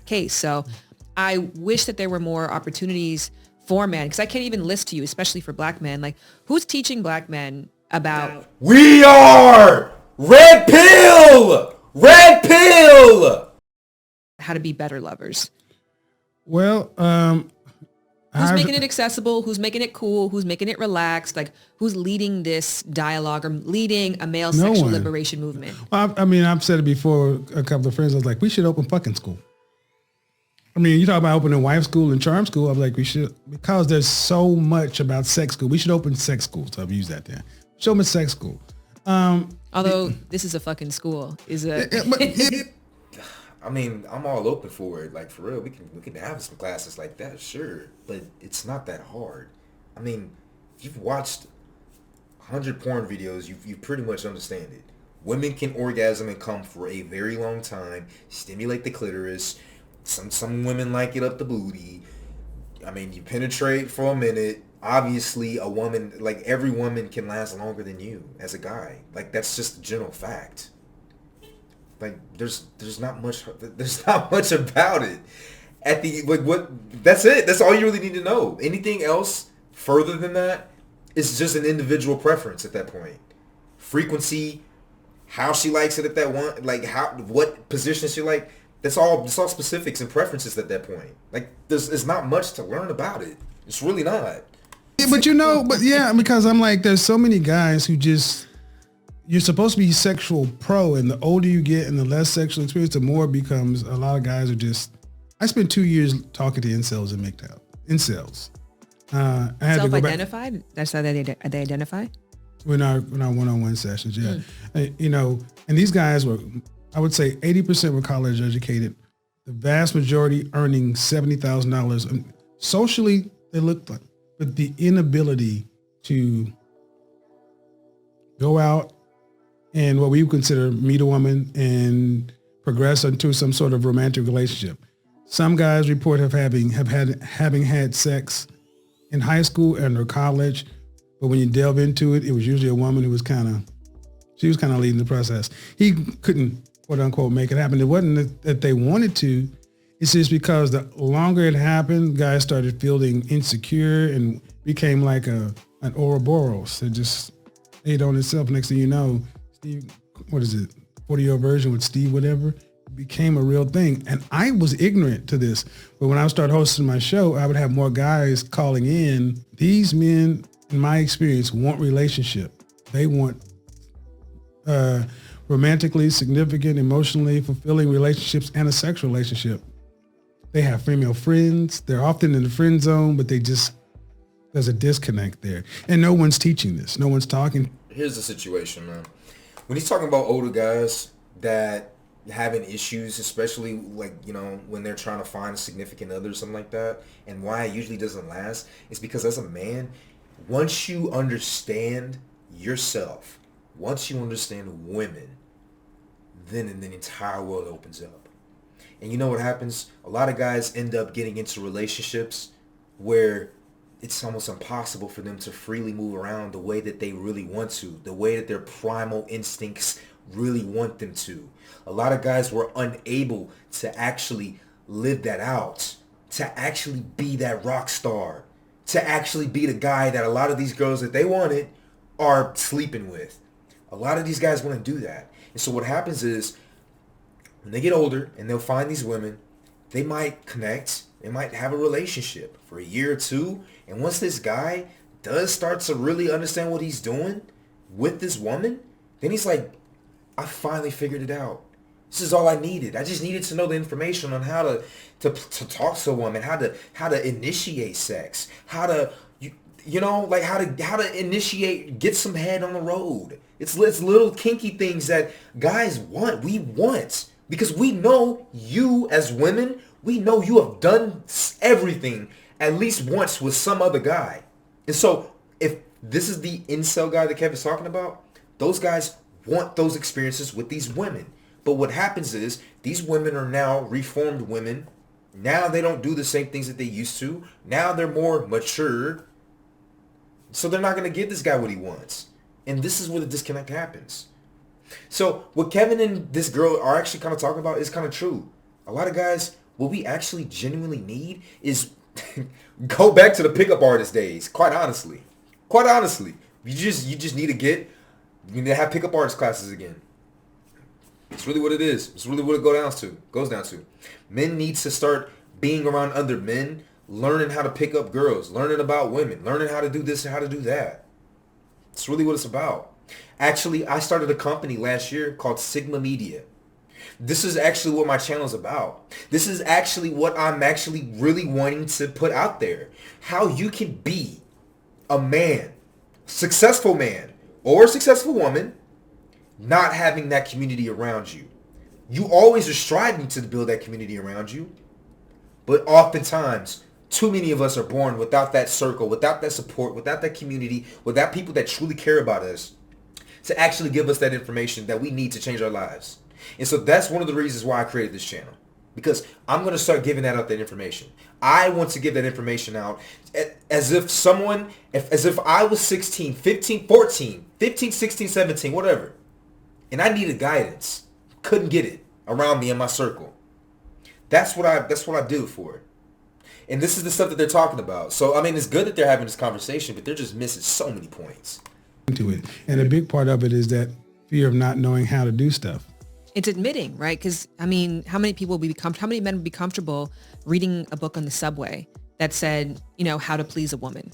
case. So I wish that there were more opportunities for men, because I can't even list to you, especially for black men, like who's teaching black men about... We are! Red pill! Red pill! How to be better lovers. Well, who's making it accessible? Who's making it cool? Who's making it relaxed? Like, who's leading this dialogue or leading a male sexual liberation movement? Well, I mean, I've said it before. A couple of friends, I was like, we should open fucking school. I mean, you talk about opening wife school and charm school. I'm like, we should, because there's so much about sex school. We should open sex school. So I've used that there. Show them a sex school. Although this is a fucking school, is a. I mean, I'm all open for it. Like, for real, we can have some classes like that, sure. But it's not that hard. I mean, if you've watched 100 porn videos, you pretty much understand it. Women can orgasm and come for a very long time, stimulate the clitoris. Some women like it up the booty. I mean, you penetrate for a minute. Obviously, a woman, like every woman can last longer than you as a guy. Like, that's just a general fact. Like, there's not much about it. That's it. That's all you really need to know. Anything else further than that is just an individual preference at that point. Frequency, how she likes it at that one, like what position she like. It's all specifics and preferences at that point. Like, there's not much to learn about it. It's really not. Yeah, because I'm like, there's so many guys who just, you're supposed to be sexual pro, and the older you get and the less sexual experience, the more it becomes. A lot of guys are just, I spent 2 years talking to incels in MGTOW. Incels. I had self-identified? That's how they identify? In our one-on-one sessions, yeah. And these guys were, I would say 80% were college educated. The vast majority earning $70,000. And socially, they looked like, but the inability to go out and what we would consider meet a woman and progress into some sort of romantic relationship. Some guys report having had sex in high school and or college, but when you delve into it, it was usually a woman who was kind of leading the process. He couldn't, quote unquote, make it happen. It wasn't that they wanted to. It's just because the longer it happened, guys started feeling insecure and became like an Ouroboros. It just ate on itself. Next thing you know, Steve, what is it, 40-year version with Steve whatever, became a real thing. And I was ignorant to this. But when I started hosting my show, I would have more guys calling in. These men, in my experience, want relationship. They want romantically significant, emotionally fulfilling relationships and a sexual relationship. They have female friends. They're often in the friend zone, but there's a disconnect there. And no one's teaching this. No one's talking. Here's the situation, man. When he's talking about older guys that having issues, especially like, when they're trying to find a significant other or something like that, and why it usually doesn't last, is because as a man, once you understand yourself, once you understand women, then the entire world opens up. And you know what happens? A lot of guys end up getting into relationships where it's almost impossible for them to freely move around the way that they really want to, the way that their primal instincts really want them to. A lot of guys were unable to actually live that out, to actually be that rock star, to actually be the guy that a lot of these girls that they wanted are sleeping with. A lot of these guys want to do that. And so what happens is, when they get older and they'll find these women, they might connect, they might have a relationship for a year or two. And once this guy does start to really understand what he's doing with this woman, then he's like, I finally figured it out. This is all I needed. I just needed to know the information on how to talk to a woman, how to initiate sex, how to initiate, get some head on the road. It's little kinky things that guys want. We want. Because we know you as women, we know you have done everything at least once with some other guy. And so if this is the incel guy that Kevin's talking about, those guys want those experiences with these women. But what happens is these women are now reformed women. Now they don't do the same things that they used to. Now they're more mature. So they're not going to give this guy what he wants. And this is where the disconnect happens. So what Kevin and this girl are actually kind of talking about is kind of true. A lot of guys what we actually genuinely need is go back to the pickup artist days. Quite honestly, you just need you need to have pickup artist classes again. It's really what it is. It's really what it goes down to. Men need to start being around other men, learning how to pick up girls, learning about women, learning how to do this and how to do that. It's really what it's about. Actually, I started a company last year called Sigma Media. This is actually what my channel is about. This is actually what I'm actually really wanting to put out there. How you can be a man, successful man, or a successful woman, not having that community around you. You always are striving to build that community around you, but oftentimes, too many of us are born without that circle, without that support, without that community, without people that truly care about us to actually give us that information that we need to change our lives. And so that's one of the reasons why I created this channel, because I'm going to start giving that information. I want to give that information out as if I was 16, 15, 14, 15, 16, 17, whatever. And I needed guidance. Couldn't get it around me in my circle. That's what I do for it. And this is the stuff that they're talking about. So, I mean, it's good that they're having this conversation, but they're just missing so many points. To it. And a big part of it is that fear of not knowing how to do stuff. It's admitting, right? Because, I mean, how many men would be comfortable reading a book on the subway that said, how to please a woman?